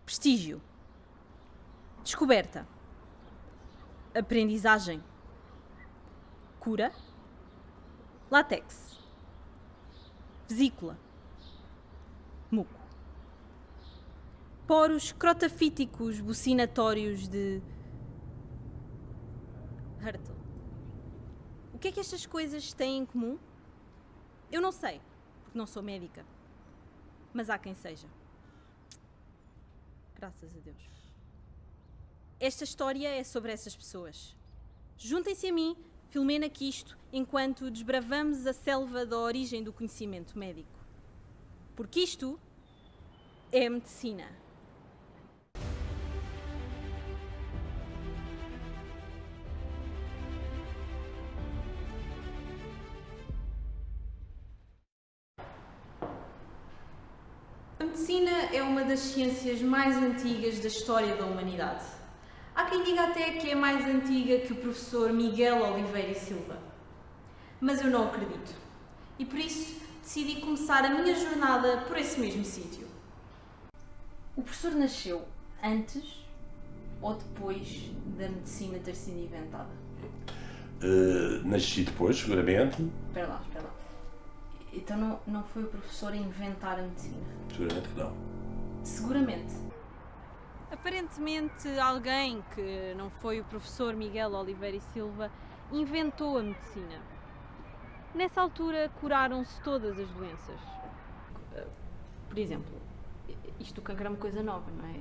Prestígio. Descoberta. Aprendizagem. Cura. Látex. Vesícula. Muco. Poros crotafíticos bucinatórios de Hurtle. O que é que estas coisas têm em comum? Eu não sei, porque não sou médica. Mas há quem seja. Graças a Deus. Esta história é sobre essas pessoas. Juntem-se a mim, Filomena Quisto, enquanto desbravamos a selva da origem do conhecimento médico. Porque isto é a medicina. A medicina é uma das ciências mais antigas da história da humanidade. Há quem diga até que é mais antiga que o professor Miguel Oliveira e Silva. Mas eu não acredito. E por isso decidi começar a minha jornada por esse mesmo sítio. O professor nasceu antes ou depois da medicina ter sido inventada? Nasci depois, seguramente. Espera lá. Então não foi o professor a inventar a medicina? Seguramente que não. Seguramente. Aparentemente, alguém que não foi o professor Miguel Oliveira e Silva inventou a medicina. Nessa altura, curaram-se todas as doenças. Por exemplo, isto do cancro é uma coisa nova, não é?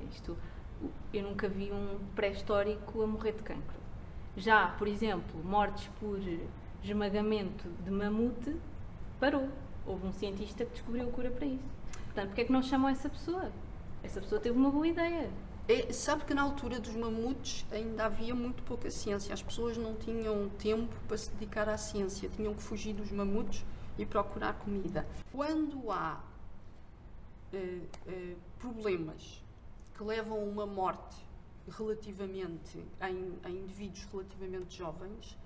Eu nunca vi um pré-histórico a morrer de cancro. Já, por exemplo, mortes por esmagamento de mamute, parou. Houve um cientista que descobriu a cura para isso. Portanto, porque é que não chamam essa pessoa? Essa pessoa teve uma boa ideia. Sabe que na altura dos mamutes ainda havia muito pouca ciência. As pessoas não tinham tempo para se dedicar à ciência. Tinham que fugir dos mamutes e procurar comida. Quando há problemas que levam a uma morte relativamente em indivíduos relativamente jovens,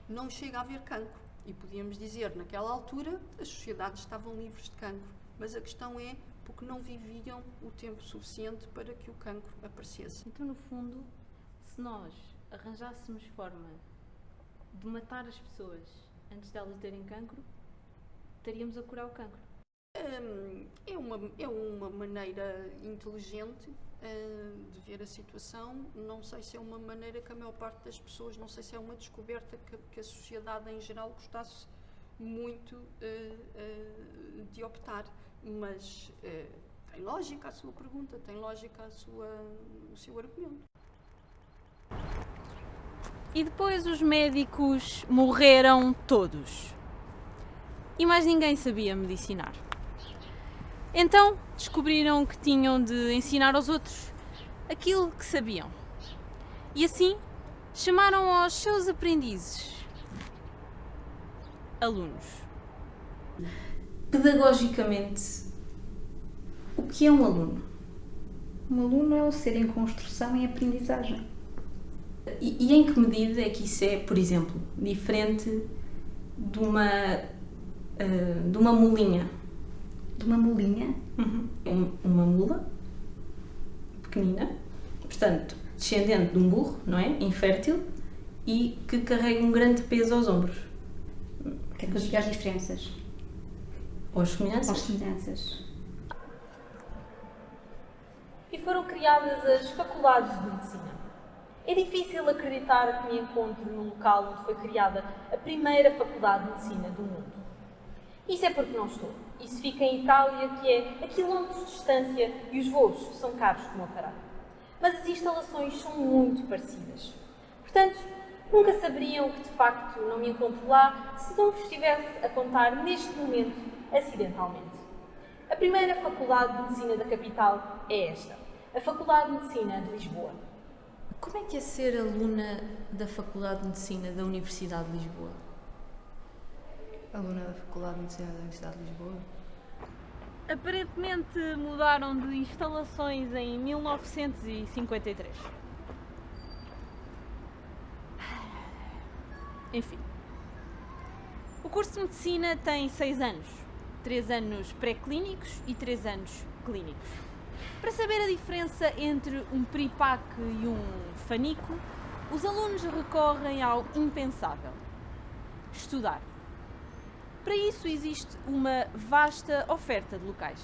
não chega a haver cancro. E podíamos dizer, naquela altura, as sociedades estavam livres de cancro. Mas a questão é porque não viviam o tempo suficiente para que o cancro aparecesse. Então, no fundo, se nós arranjássemos forma de matar as pessoas antes de elas terem cancro, estaríamos a curar o cancro. É uma maneira inteligente de ver a situação. Não sei se é uma maneira que a maior parte das pessoas, não sei se é uma descoberta que a sociedade em geral gostasse muito de optar, mas tem lógica a sua pergunta, tem lógica o seu argumento. E depois os médicos morreram todos. E mais ninguém sabia medicinar. Então descobriram que tinham de ensinar aos outros aquilo que sabiam. E assim chamaram aos seus aprendizes alunos. Pedagogicamente, o que é um aluno? Um aluno é um ser em construção e aprendizagem. E em que medida é que isso é, por exemplo, diferente de uma mulinha? De uma mulinha? Uma mula pequenina, portanto, descendente de um burro, não é? Infértil, e que carrega um grande peso aos ombros. Quer que eu diga as diferenças? Ou as semelhanças? As semelhanças. E foram criadas as faculdades de medicina. É difícil acreditar que me encontro no local onde foi criada a primeira faculdade de medicina do mundo. Isso é porque não estou. Isso fica em Itália, que é a quilómetros de distância, e os voos são caros como o caralho. Mas as instalações são muito parecidas. Portanto, nunca saberiam que de facto não me encontro lá se não vos estivesse a contar neste momento, acidentalmente. A primeira faculdade de medicina da capital é esta, a Faculdade de Medicina de Lisboa. Como é que é ser aluna da Faculdade de Medicina da Universidade de Lisboa? Aluna da Faculdade de Medicina da Universidade de Lisboa? Aparentemente mudaram de instalações em 1953. Enfim. O curso de Medicina tem 6 anos. 3 anos pré-clínicos e 3 anos clínicos. Para saber a diferença entre um piripaque e um fanico, os alunos recorrem ao impensável: estudar. Para isso existe uma vasta oferta de locais.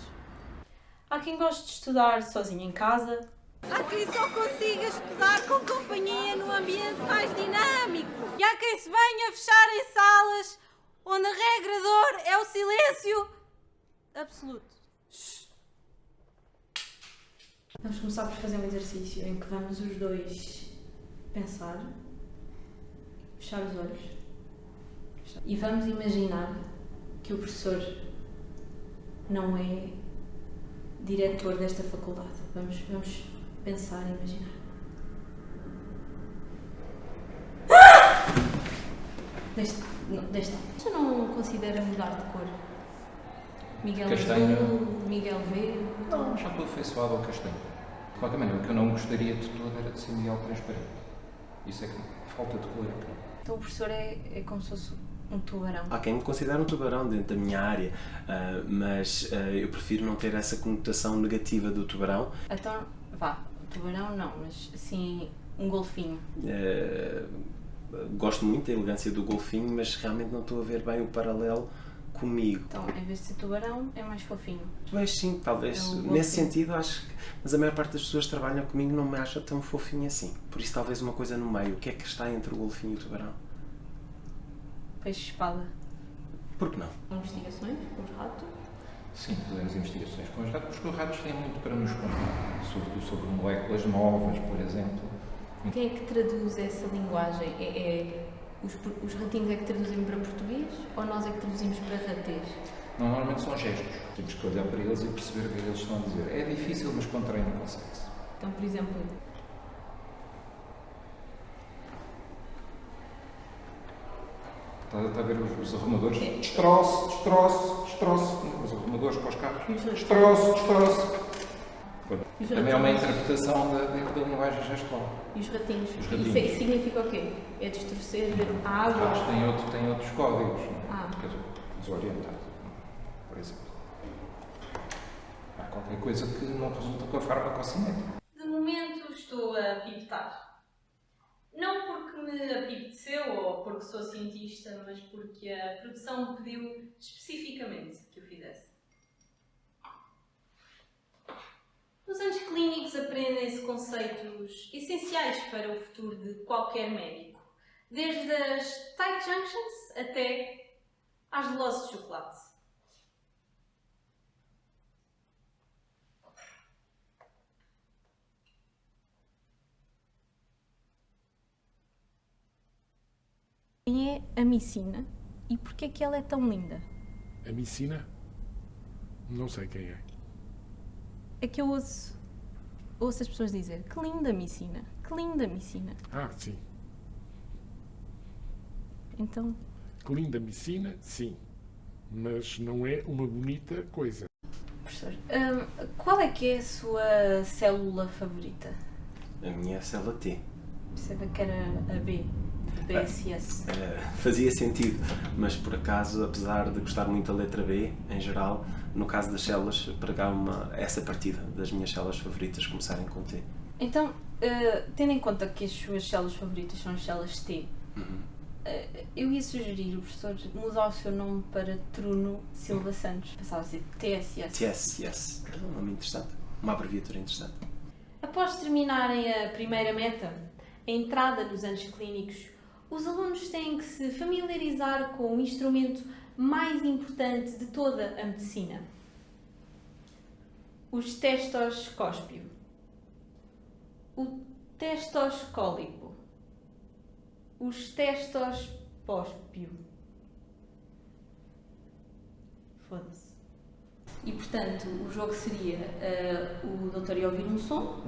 Há quem goste de estudar sozinho em casa. Há quem só consiga estudar com companhia num ambiente mais dinâmico. E há quem se venha fechar em salas onde a regra de ouro é o silêncio absoluto. Vamos começar por fazer um exercício em que vamos os dois pensar, fechar os olhos e vamos imaginar que o professor não é diretor desta faculdade. Vamos pensar e imaginar. Desta. Você não considera mudar de cor? Miguel Castanho. azul, Miguel verde? Não, já estou afeiçoado ao castanho. De qualquer maneira, o que eu não gostaria de todo era de ser Miguel transparente. Isso é que falta de cor. Então o professor é como se fosse um tubarão. Há quem me considere um tubarão dentro da minha área, mas eu prefiro não ter essa conotação negativa do tubarão. Então, vá, tubarão não, mas sim um golfinho. Gosto muito da elegância do golfinho, mas realmente não estou a ver bem o paralelo comigo. Então, em vez de ser tubarão, é mais fofinho. Mas sim, talvez. É um golfinho. Nesse sentido, acho que. Mas a maior parte das pessoas que trabalham comigo não me acha tão fofinho assim. Por isso, talvez uma coisa no meio. O que é que está entre o golfinho e o tubarão? Peixe-espada. Por que não? Investigações com os ratos. Sim, fazemos investigações com os ratos, porque os ratos têm muito para nos contar, sobretudo sobre moléculas novas, por exemplo. Quem é que traduz essa linguagem? Os ratinhos é que traduzem para português ou nós é que traduzimos para ratês? Não, normalmente são gestos. Temos que olhar para eles e perceber o que é que eles estão a dizer. É difícil, mas com treino consegue-se. Então, por exemplo, Está a ver os arrumadores? Destroço. Os arrumadores para os carros. Destroço. Também é uma interpretação dentro da linguagem gestual. e os ratinhos? Os ratinhos. Isso significa o quê? É distorcer a Os água? ratos têm outros códigos, Ah. quer dizer, desorientado, por exemplo. Há qualquer coisa que não resulta com a farmacocinética. De momento estou a pipetar. Não porque me apeteceu ou porque sou cientista, mas porque a produção me pediu especificamente que o fizesse. Nos anos clínicos aprendem-se conceitos essenciais para o futuro de qualquer médico, desde as tight junctions até às velozes de chocolate. Quem é a Micina e porquê é que ela é tão linda? A Micina? Não sei quem é. É que eu ouço as pessoas dizer que linda Micina, que linda Micina. Ah, sim. Então, Que linda Micina, sim. Mas não é uma bonita coisa. professor, qual é que é a sua célula favorita? A minha é a célula T. Perceba que era a B, de BSS. Fazia sentido, mas por acaso, apesar de gostar muito da letra B, em geral, no caso das células, pregar essa partida das minhas células favoritas começarem com T. Então, tendo em conta que as suas células favoritas são as células T, eu ia sugerir o professor mudar o seu nome para Truno Silva Santos. Passava a ser TSS. TSS. É um nome interessante. Uma abreviatura interessante. Após terminarem a primeira meta, a entrada nos anos clínicos, os alunos têm que se familiarizar com o instrumento mais importante de toda a medicina: o estetoscópio, o testoscólipo, o estetoscópio. Foda-se. E portanto, o jogo seria o doutor ia ouvir um som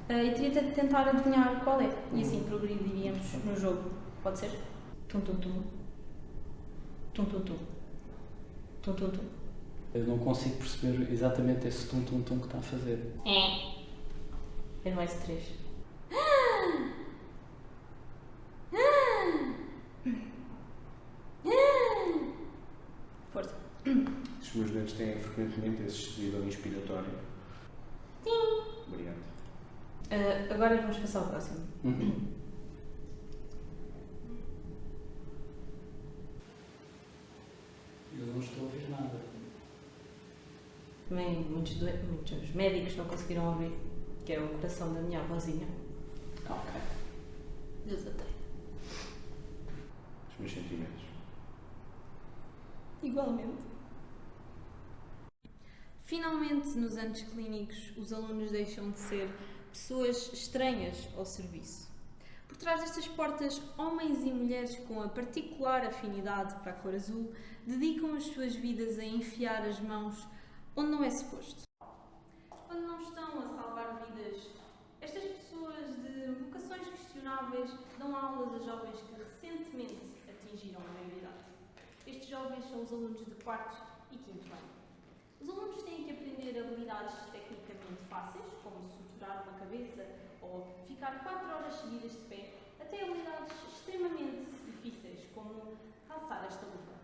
e teria de tentar adivinhar qual é. E assim progrediríamos no jogo. Pode ser? Tum tum tum. Tum tum tum. Tum tum tum. Eu não consigo perceber exatamente esse tum-tum-tum que está a fazer. É no S3. Força. Os meus dedos têm frequentemente esse estilo inspiratório. Tim, Agora vamos passar ao próximo. Eu não estou a ouvir nada. Também muitos médicos não conseguiram ouvir, que é o coração da minha avózinha. Ok. Deus a tenha. Os meus sentimentos. Igualmente. Finalmente, nos anos clínicos, os alunos deixam de ser pessoas estranhas ao serviço. Por trás destas portas, homens e mulheres com a particular afinidade para a cor azul dedicam as suas vidas a enfiar as mãos onde não é suposto. Quando não estão a salvar vidas, estas pessoas de vocações questionáveis dão aulas a jovens que recentemente atingiram a maioridade. Estes jovens são os alunos de 4º e 5º ano. Os alunos têm que aprender habilidades tecnicamente fáceis, como suturar uma cabeça ou ficar 4 horas seguidas de pé, até habilidades extremamente difíceis, como calçar esta luva.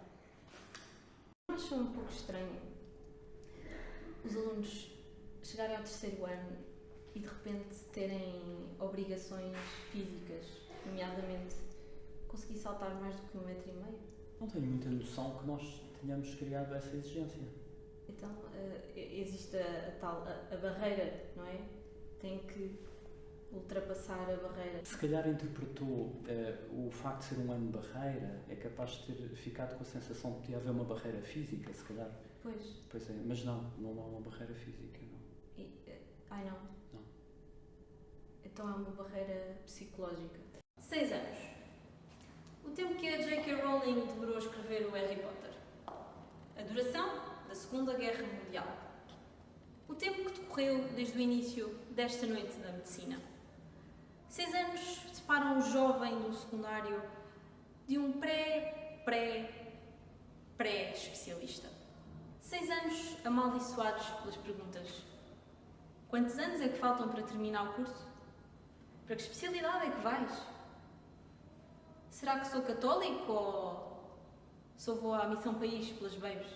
Acho um pouco estranho os alunos chegarem ao 3º ano e de repente terem obrigações físicas, nomeadamente conseguir saltar mais do que 1,5 m. Não tenho muita noção que nós tenhamos criado essa exigência. Então, existe a barreira, não é? Tem que ultrapassar a barreira. Se calhar interpretou o facto de ser um ano de barreira, é capaz de ter ficado com a sensação que podia haver uma barreira física, se calhar. Pois é, mas não há uma barreira física, não. Não? Não. Então é uma barreira psicológica. 6 anos. O tempo que a J.K. Rowling demorou a escrever o Harry Potter. A duração da Segunda Guerra Mundial. O tempo que decorreu desde o início desta noite da medicina. 6 anos separam o jovem do secundário de um pré-especialista. 6 anos amaldiçoados pelas perguntas. Quantos anos é que faltam para terminar o curso? Para que especialidade é que vais? Será que sou católico ou só vou à Missão País pelas babes?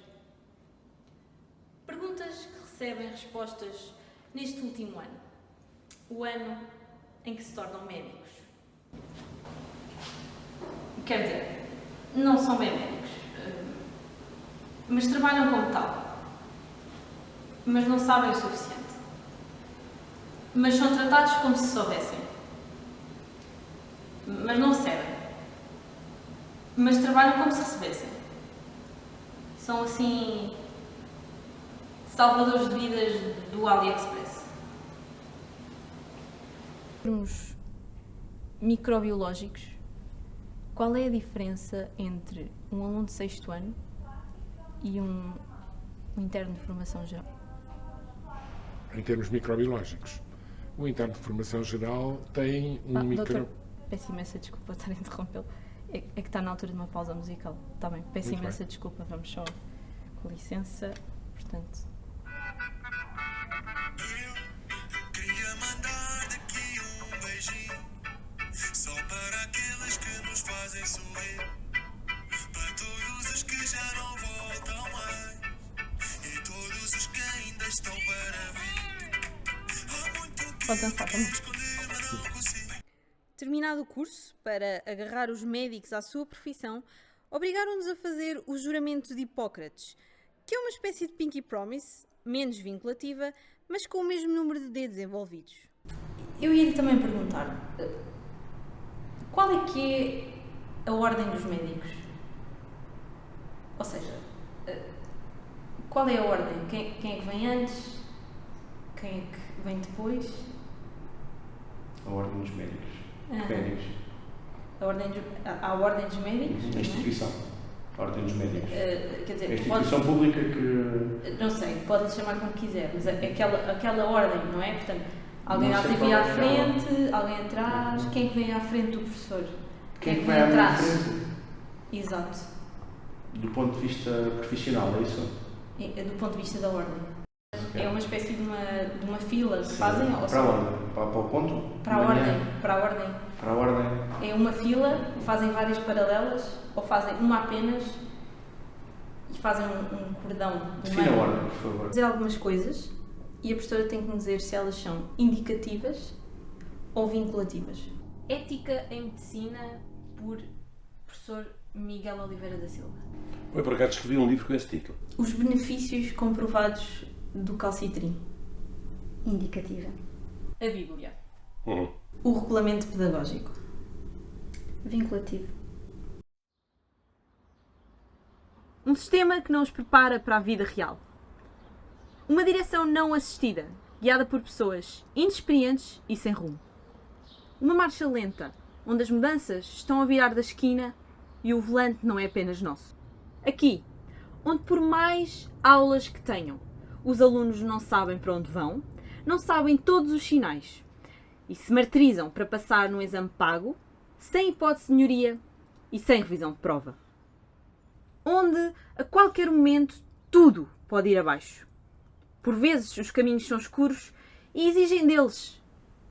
Perguntas que recebem respostas neste último ano. O ano em que se tornam médicos. Quer dizer, não são bem médicos, mas trabalham como tal. Mas não sabem o suficiente. Mas são tratados como se soubessem. Mas não recebem. Mas trabalham como se recebessem. São assim salvadores de vidas do AliExpress. Em termos microbiológicos, qual é a diferença entre um aluno de 6º ano e um interno de formação geral? Em termos microbiológicos, o interno de formação geral tem Doutor, peço imensa desculpa estar a interrompê-lo. É que está na altura de uma pausa musical. Está bem, peço Muito imensa bem. desculpa, vamos só com licença. Portanto. Queria mandar daqui um beijinho, só para aqueles que nos fazem sorrir, para todos os que já não voltam mais e todos os que ainda estão para vir. Há muito Pode dançar também. esconder, mas não consigo. Terminado o curso, para agarrar os médicos à sua profissão, obrigaram-nos a fazer o juramento de Hipócrates, que é uma espécie de Pinky Promise, menos vinculativa, mas com o mesmo número de dedos envolvidos. Eu ia-lhe também perguntar, qual é que é a ordem dos médicos? Ou seja, qual é a ordem? Quem é que vem antes? Quem é que vem depois? A ordem dos médicos. Aham. Médicos. Há a ordem dos médicos? A não é? instituição. A ordem dos médicos. Quer A dizer, instituição pública que... não sei, pode-lhe chamar como quiser, mas aquela ordem, não é? Portanto, alguém Não à sei TV qual é à que é frente, alguém atrás, quem é que vem à frente do professor? Quem é que vai à minha frente? Exato, Do ponto de vista profissional, é isso? do ponto de vista da ordem. É uma espécie de uma fila que Sim. fazem? Ou Para só- onde? Para o ponto? Para a ordem, para a ordem. Para a ordem. É uma fila, fazem várias paralelas, ou fazem uma apenas e fazem um cordão. Defina a ordem, por favor. Dizer algumas coisas e a professora tem que me dizer se elas são indicativas ou vinculativas? Ética em Medicina, por professor Miguel Oliveira da Silva. Eu por acaso escrevi um livro com esse título. Os benefícios comprovados do calcitrim. Indicativa. A Bíblia. O regulamento pedagógico. Vinculativo. Um sistema que não os prepara para a vida real. Uma direção não assistida, guiada por pessoas inexperientes e sem rumo. Uma marcha lenta, onde as mudanças estão a virar da esquina e o volante não é apenas nosso. Aqui, onde por mais aulas que tenham, os alunos não sabem para onde vão, não sabem todos os sinais e se martirizam para passar num exame pago, sem hipótese de melhoria e sem revisão de prova. Onde, a qualquer momento, tudo pode ir abaixo. Por vezes, os caminhos são escuros e exigem deles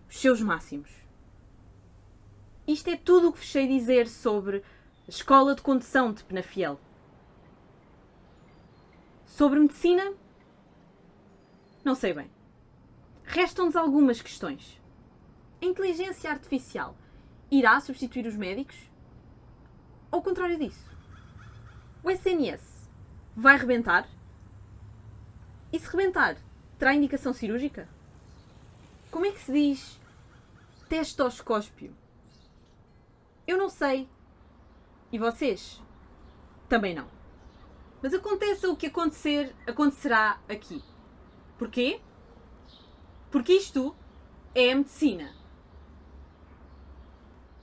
os seus máximos. Isto é tudo o que vos sei dizer sobre a Escola de Condução de Penafiel. Sobre medicina? Não sei bem. Restam-nos algumas questões. A inteligência artificial irá substituir os médicos? Ou ao contrário disso? O SNS vai rebentar? E se rebentar, terá indicação cirúrgica? Como é que se diz testoscópio? Eu não sei. E vocês? Também não. Mas aconteça o que acontecer, acontecerá aqui. Porquê? Porque isto é a medicina.